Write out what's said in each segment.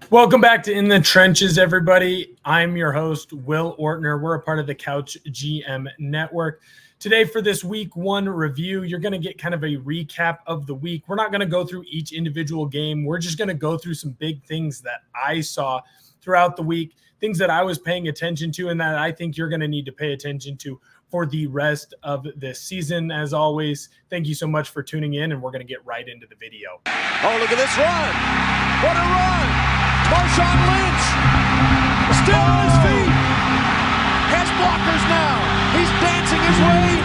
Welcome back to In the Trenches, everybody. I'm your host, Will Ortner. We're a part of the Couch GM Network. Today, for this week one review, you're going to get kind of a recap of the week. We're not going to go through each individual game. We're just going to go through some big things that I saw throughout the week, things that I was paying attention to, and that I think you're going to need to pay attention to for the rest of this season. As always, thank you so much for tuning in, and we're going to get right into the video. Oh, look at this run. What a run. Marshawn Lynch still on his feet. Has blockers now. He's dancing his way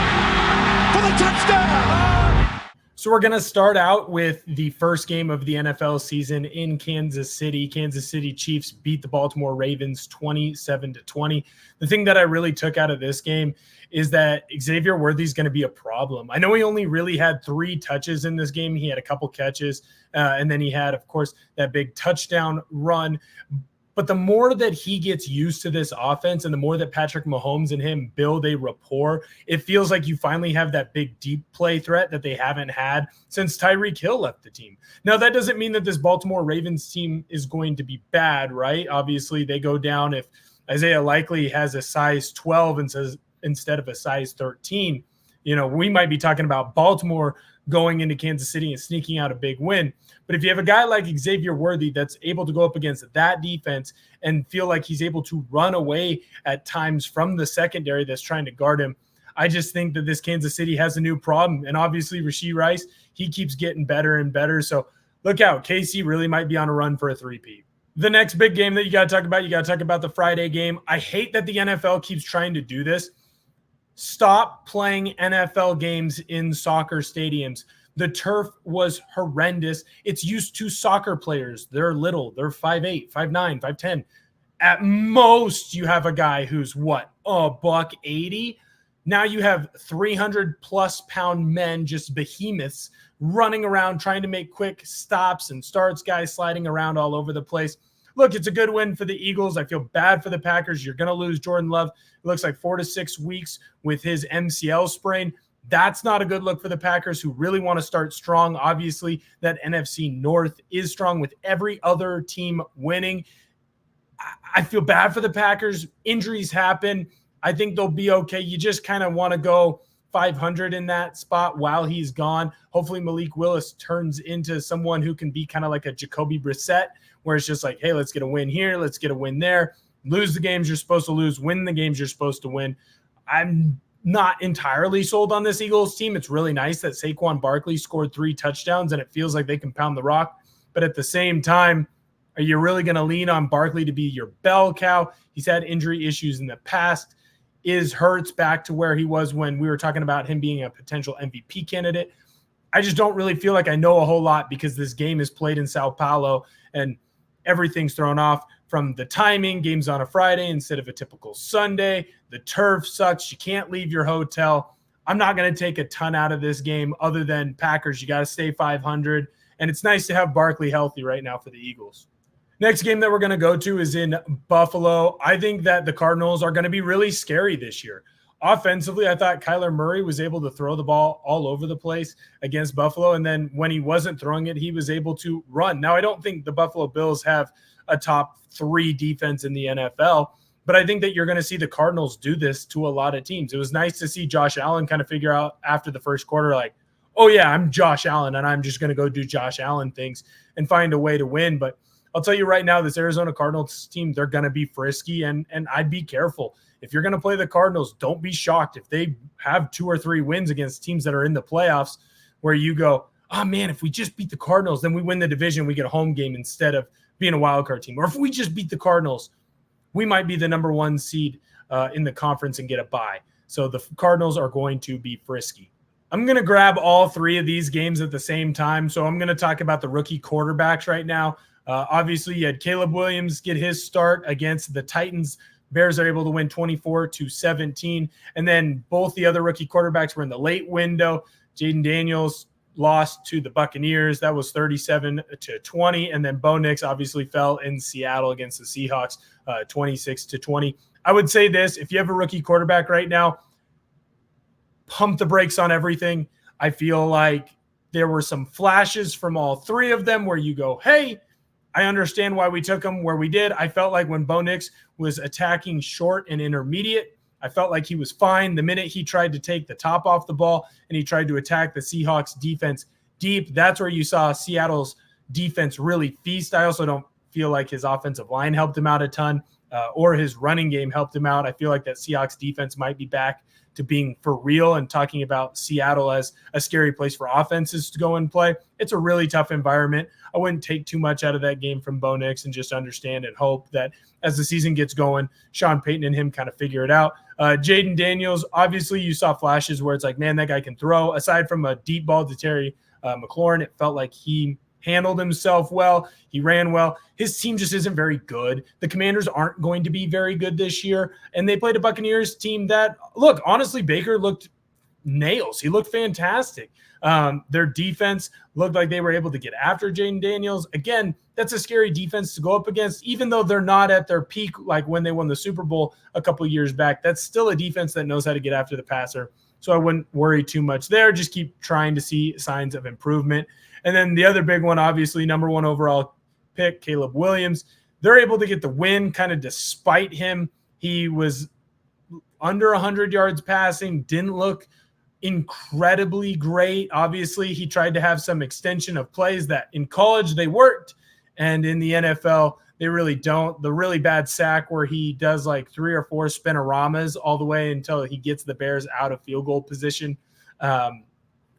for the touchdown. So we're going to start out with the first game of the NFL season in Kansas City. Kansas City Chiefs beat the Baltimore Ravens 27-20. The thing that I really took out of this game is that Xavier Worthy is going to be a problem. I know he only really had 3 touches in this game. He had a couple catches, and then he had, of course, that big touchdown run. But the more that he gets used to this offense and the more that Patrick Mahomes and him build a rapport, it feels like you finally have that big deep play threat that they haven't had since Tyreek Hill left the team. Now, that doesn't mean that this Baltimore Ravens team is going to be bad, right? Obviously, they go down if Isaiah Likely has a size 12 and says instead of a size 13. You know, we might be talking about Baltimore going into Kansas City and sneaking out a big win. But if you have a guy like Xavier Worthy that's able to go up against that defense and feel like he's able to run away at times from the secondary that's trying to guard him, I just think that this Kansas City has a new problem. And obviously, Rashee Rice, he keeps getting better and better. So look out. KC really might be on a run for a three-peat. The next big game that you got to talk about the Friday game. I hate that the NFL keeps trying to do this. Stop playing NFL games in soccer stadiums. The turf was horrendous. It's used to soccer players. They're little. They're 5'8", 5'9", 5'10". At most, you have a guy who's $180. Now you have 300-plus pound men, just behemoths, running around trying to make quick stops and starts, guys sliding around all over the place. Look, it's a good win for the Eagles. I feel bad for the Packers. You're going to lose Jordan Love. It looks like 4 to 6 weeks with his MCL sprain. That's not a good look for the Packers, who really want to start strong. Obviously, that NFC North is strong with every other team winning. I feel bad for the Packers. Injuries happen. I think they'll be okay. You just kind of want to go 500 in that spot while he's gone. Hopefully Malik Willis turns into someone who can be kind of like a Jacoby Brissett, where it's just like, hey, let's get a win here, let's get a win there. Lose the games you're supposed to lose, win the games you're supposed to win. I'm not entirely sold on this Eagles team. It's really nice that Saquon Barkley scored 3 touchdowns and it feels like they can pound the rock. But at the same time, are you really going to lean on Barkley to be your bell cow? He's had injury issues in the past. Is Hurts back to where he was when we were talking about him being a potential MVP candidate? I just don't really feel like I know a whole lot because this game is played in Sao Paulo and everything's thrown off from the timing. Game's on a Friday instead of a typical Sunday. The turf sucks. You can't leave your hotel. I'm not going to take a ton out of this game other than Packers. You got to stay 500. And it's nice to have Barkley healthy right now for the Eagles. Next game that we're going to go to is in Buffalo. I think that the Cardinals are going to be really scary this year. Offensively, I thought Kyler Murray was able to throw the ball all over the place against Buffalo. And then when he wasn't throwing it, he was able to run. Now, I don't think the Buffalo Bills have a top 3 defense in the NFL, but I think that you're going to see the Cardinals do this to a lot of teams. It was nice to see Josh Allen kind of figure out after the first quarter, like, oh yeah, I'm Josh Allen and I'm just going to go do Josh Allen things and find a way to win. But I'll tell you right now, this Arizona Cardinals team, they're going to be frisky, and I'd be careful. If you're going to play the Cardinals, don't be shocked if they have 2 or 3 wins against teams that are in the playoffs where you go, oh man, if we just beat the Cardinals, then we win the division, we get a home game instead of being a wild card team. Or if we just beat the Cardinals, we might be the number 1 seed in the conference and get a bye. So the Cardinals are going to be frisky. I'm going to grab all 3 of these games at the same time. So I'm going to talk about the rookie quarterbacks right now. Obviously, you had Caleb Williams get his start against the Titans. Bears are able to win 24-17. And then both the other rookie quarterbacks were in the late window. Jaden Daniels lost to the Buccaneers. That was 37-20. And then Bo Nix obviously fell in Seattle against the Seahawks, 26-20. I would say this, if you have a rookie quarterback right now, pump the brakes on everything. I feel like there were some flashes from all 3 of them where you go, hey, I understand why we took him where we did. I felt like when Bo Nix was attacking short and intermediate, I felt like he was fine. The minute he tried to take the top off the ball and he tried to attack the Seahawks defense deep, that's where you saw Seattle's defense really feast. I also don't feel like his offensive line helped him out a ton, or his running game helped him out. I feel like that Seahawks defense might be back to being for real, and talking about Seattle as a scary place for offenses to go and play. It's a really tough environment. I wouldn't take too much out of that game from Bo Nix and just understand and hope that as the season gets going, Sean Payton and him kind of figure it out. Jaden Daniels, obviously you saw flashes where it's like, man, that guy can throw. Aside from a deep ball to Terry McLaurin, it felt like he handled himself well. He ran well. His team just isn't very good. The Commanders aren't going to be very good this year. And they played a Buccaneers team that, look, honestly, Baker looked nails. He looked fantastic. Their defense looked like they were able to get after Jaden Daniels. Again, that's a scary defense to go up against, even though they're not at their peak like when they won the Super Bowl a couple years back. That's still a defense that knows how to get after the passer. So I wouldn't worry too much there. Just keep trying to see signs of improvement. And then the other big one, obviously, number 1 overall pick, Caleb Williams. They're able to get the win kind of despite him. He was under 100 yards passing, didn't look incredibly great. Obviously, he tried to have some extension of plays that in college they worked, and in the NFL they really don't. The really bad sack where he does like 3 or 4 spinoramas all the way until he gets the Bears out of field goal position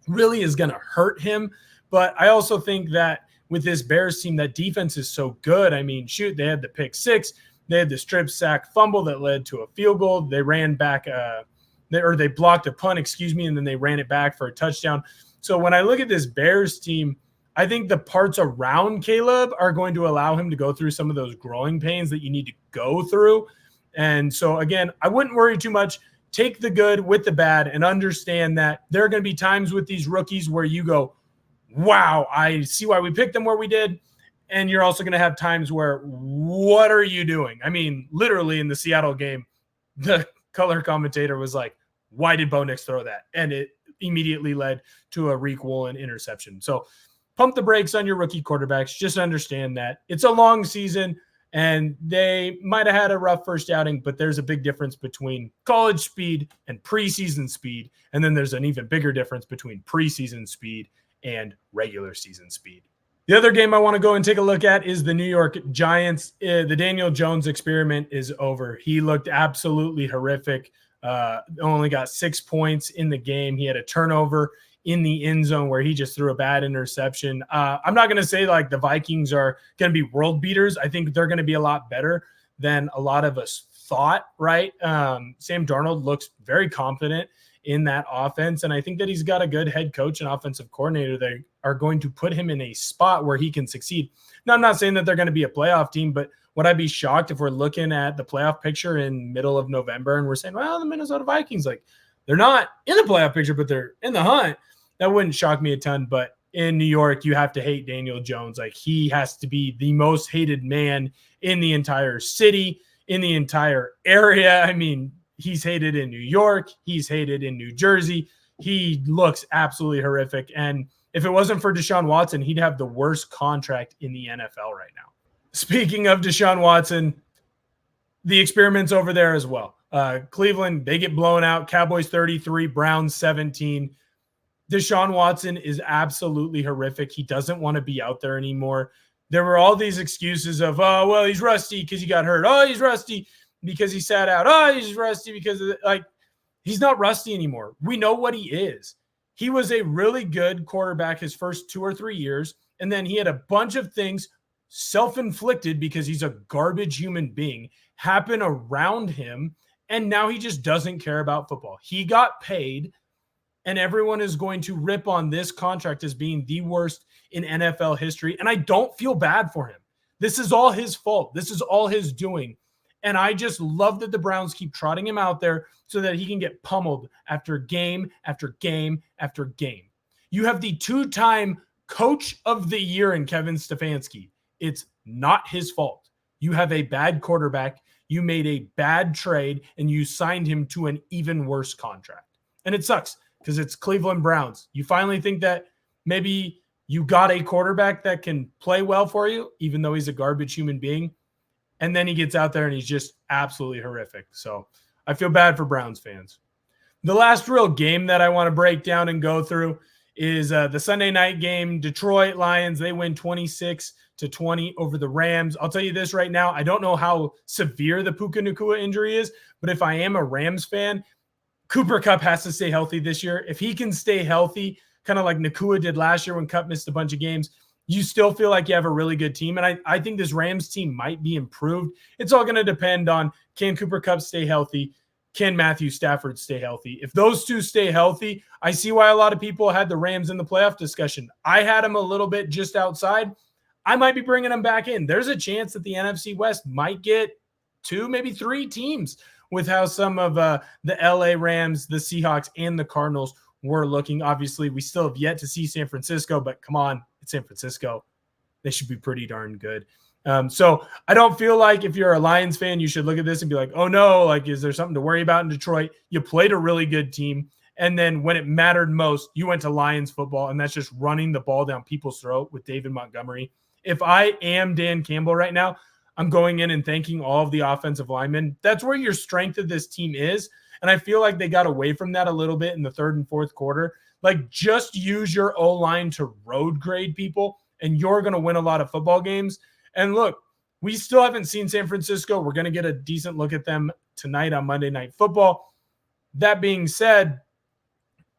really is going to hurt him. But I also think that with this Bears team, that defense is so good. I mean, shoot, they had the pick 6. They had the strip sack fumble that led to a field goal. They ran back they blocked a punt, and then they ran it back for a touchdown. So when I look at this Bears team, I think the parts around Caleb are going to allow him to go through some of those growing pains that you need to go through. And so, again, I wouldn't worry too much. Take the good with the bad and understand that there are going to be times with these rookies where you go, wow, I see why we picked them where we did. And you're also going to have times where, what are you doing? I mean, literally in the Seattle game, the color commentator was like, why did Bo Nix throw that? And it immediately led to a Reek Woolen interception. So pump the brakes on your rookie quarterbacks. Just understand that it's a long season and they might have had a rough first outing, but there's a big difference between college speed and preseason speed. And then there's an even bigger difference between preseason speed and regular season speed. The other game I want to go and take a look at is the New York Giants. The Daniel Jones experiment is over. He looked absolutely horrific. Only got 6 points in the game. He had a turnover in the end zone where he just threw a bad interception. I'm not going to say like the Vikings are going to be world beaters. I think they're going to be a lot better than a lot of us thought, right? Sam Darnold looks very confident in that offense. And I think that he's got a good head coach and offensive coordinator that are going to put him in a spot where he can succeed. Now, I'm not saying that they're going to be a playoff team, but would I be shocked if we're looking at the playoff picture in middle of November and we're saying, well, the Minnesota Vikings, like they're not in the playoff picture, but they're in the hunt? That wouldn't shock me a ton. But in New York, you have to hate Daniel Jones. Like he has to be the most hated man in the entire city, in the entire area. I mean, he's hated in New York. He's hated in New Jersey. He looks absolutely horrific. And if it wasn't for Deshaun Watson, he'd have the worst contract in the NFL right now. Speaking of Deshaun Watson, the experiment's over there as well. Cleveland, they get blown out. Cowboys 33, Browns 17. Deshaun Watson is absolutely horrific. He doesn't want to be out there anymore. There were all these excuses of, oh, well, he's rusty because he got hurt. Oh, he's rusty because he sat out. Oh, he's rusty because of like he's not rusty anymore. We know what he is. He was a really good quarterback his first 2 or 3 years, and then he had a bunch of things self-inflicted because he's a garbage human being happen around him, and now he just doesn't care about football. He got paid, and everyone is going to rip on this contract as being the worst in NFL history, and I don't feel bad for him. This is all his fault. This is all his doing. And I just love that the Browns keep trotting him out there so that he can get pummeled after game after game after game. You have the 2-time coach of the year in Kevin Stefanski. It's not his fault. You have a bad quarterback. You made a bad trade and you signed him to an even worse contract. And it sucks because it's Cleveland Browns. You finally think that maybe You got a quarterback that can play well for you, even though he's a garbage human being. And then he gets out there and he's just absolutely horrific. So I feel bad for Browns fans. The last real game that I want to break down and go through is the Sunday night game. Detroit Lions, they win 26-20 over the Rams. I'll tell you this right now. I don't know how severe the Puka Nacua injury is, but if I am a Rams fan, Cooper Kupp has to stay healthy this year. If he can stay healthy, kind of like Nacua did last year when Kupp missed a bunch of games, you still feel like you have a really good team. And I think this Rams team might be improved. It's all going to depend on, can Cooper Kupp stay healthy? Can Matthew Stafford stay healthy? If those two stay healthy, I see why a lot of people had the Rams in the playoff discussion. I had them a little bit just outside. I might be bringing them back in. There's a chance that the NFC West might get 2, maybe 3 teams with how some of the LA Rams, the Seahawks, and the Cardinals were looking. Obviously, we still have yet to see San Francisco, but come on, it's San Francisco. They should be pretty darn good. So I don't feel like if you're a Lions fan, you should look at this and be like, oh no, like, is there something to worry about in Detroit? You played a really good team. And then when it mattered most, you went to Lions football, and that's just running the ball down people's throat with David Montgomery. If I am Dan Campbell right now, I'm going in and thanking all of the offensive linemen. That's where your strength of this team is. And I feel like they got away from that a little bit in the third and fourth quarter. Like, just use your O-line to road grade people, and you're going to win a lot of football games. And look, we still haven't seen San Francisco. We're going to get a decent look at them tonight on Monday Night Football. That being said,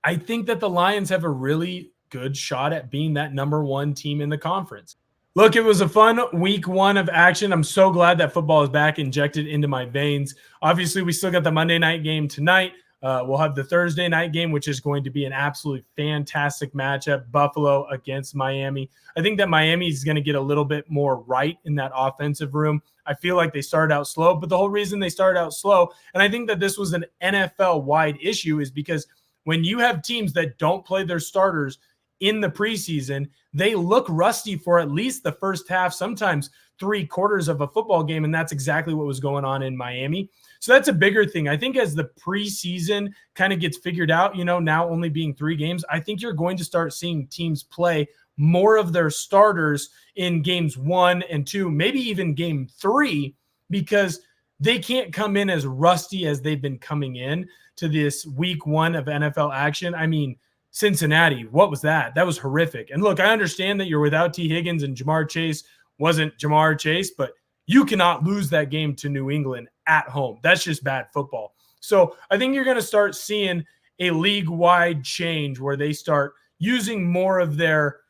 I think that the Lions have a really good shot at being that number 1 team in the conference. Look, it was a fun week 1 of action. I'm so glad that football is back injected into my veins. Obviously, we still got the Monday night game tonight. We'll have the Thursday night game, which is going to be an absolutely fantastic matchup, Buffalo against Miami. I think that Miami is going to get a little bit more right in that offensive room. I feel like they started out slow, but the whole reason they started out slow, and I think that this was an NFL-wide issue, is because when you have teams that don't play their starters in the preseason, they look rusty for at least the first half, sometimes 3 quarters of a football game, and that's exactly what was going on in Miami. So that's a bigger thing. I think as the preseason kind of gets figured out, now only being 3 games, I think you're going to start seeing teams play more of their starters in games 1 and 2, maybe even game 3, because they can't come in as rusty as they've been coming in to this week 1 of NFL action. I mean, Cincinnati, what was that? That was horrific. And look, I understand that you're without T. Higgins and Jamar Chase wasn't Jamar Chase, but you cannot lose that game to New England at home. That's just bad football. So I think you're going to start seeing a league-wide change where they start using more of their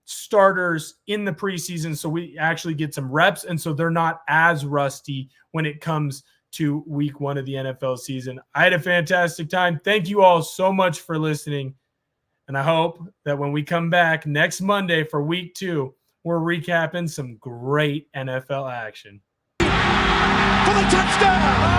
starters in the preseason so we actually get some reps, and so they're not as rusty when it comes to week 1 of the NFL season. I had a fantastic time. Thank you all so much for listening, and I hope that when we come back next Monday for week 2, we're recapping some great NFL action. For the touchdown!